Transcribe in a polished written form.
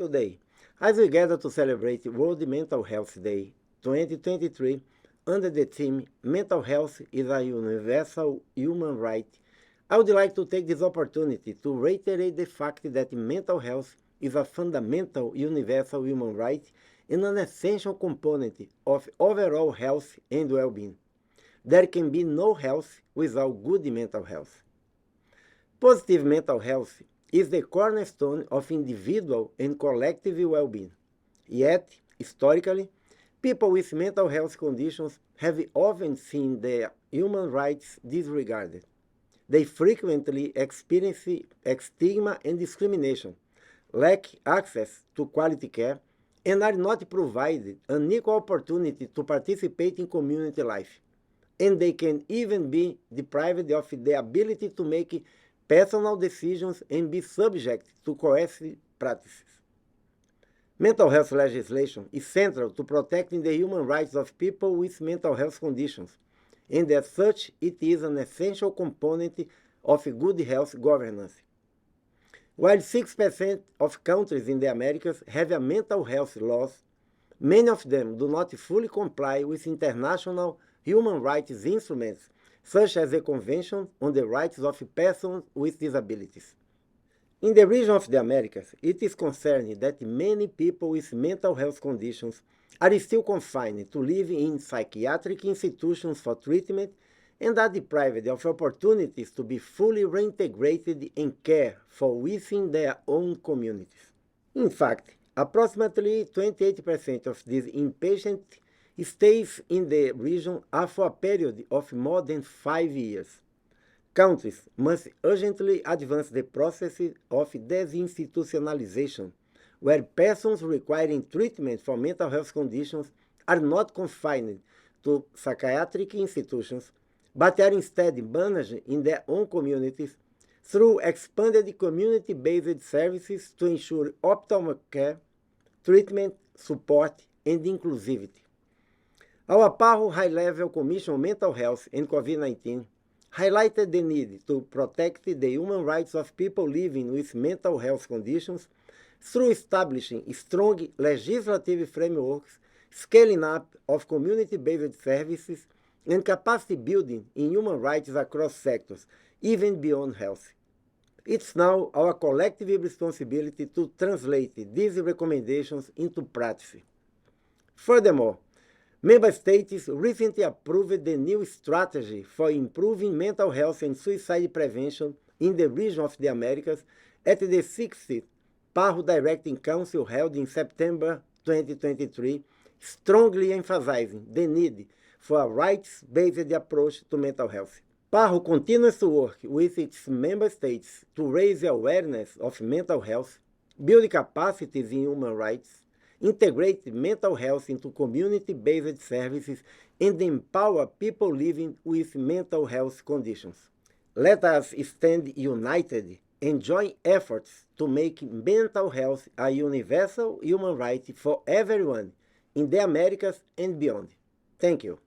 Today, as we gather to celebrate World Mental Health Day 2023 under the theme Mental Health is a Universal Human Right, I would like to take this opportunity to reiterate the fact that mental health is a fundamental universal human right and an essential component of overall health and well-being. There can be no health without good mental health. Positive mental health is the cornerstone of individual and collective well-being. Yet, historically, people with mental health conditions have often seen their human rights disregarded. They frequently experience stigma and discrimination, lack access to quality care, and are not provided an equal opportunity to participate in community life. And they can even be deprived of the ability to make personal decisions and be subject to coercive practices. Mental health legislation is central to protecting the human rights of people with mental health conditions, and as such, it is an essential component of good health governance. While 6% of countries in the Americas have a mental health laws, many of them do not fully comply with international human rights instruments such as the Convention on the Rights of Persons with Disabilities. In the region of the Americas, it is concerning that many people with mental health conditions are still confined to live in psychiatric institutions for treatment and are deprived of opportunities to be fully reintegrated and care for within their own communities. In fact, approximately 28% of these inpatient stays in the region are for a period of more than 5 years. Countries must urgently advance the process of desinstitutionalization, where persons requiring treatment for mental health conditions are not confined to psychiatric institutions, but are instead managed in their own communities through expanded community-based services to ensure optimal care, treatment, support, and inclusivity. Our PAHO High-Level Commission on Mental Health and COVID-19 highlighted the need to protect the human rights of people living with mental health conditions through establishing strong legislative frameworks, scaling up of community-based services, and capacity building in human rights across sectors, even beyond health. It's now our collective responsibility to translate these recommendations into practice. Furthermore, Member States recently approved the new strategy for improving mental health and suicide prevention in the region of the Americas at the 6th PAHO Directing Council held in September 2023, strongly emphasizing the need for a rights-based approach to mental health. PAHO continues to work with its member states to raise awareness of mental health, build capacities in human rights, integrate mental health into community-based services, and empower people living with mental health conditions. Let us stand united and join efforts to make mental health a universal human right for everyone in the Americas and beyond. Thank you.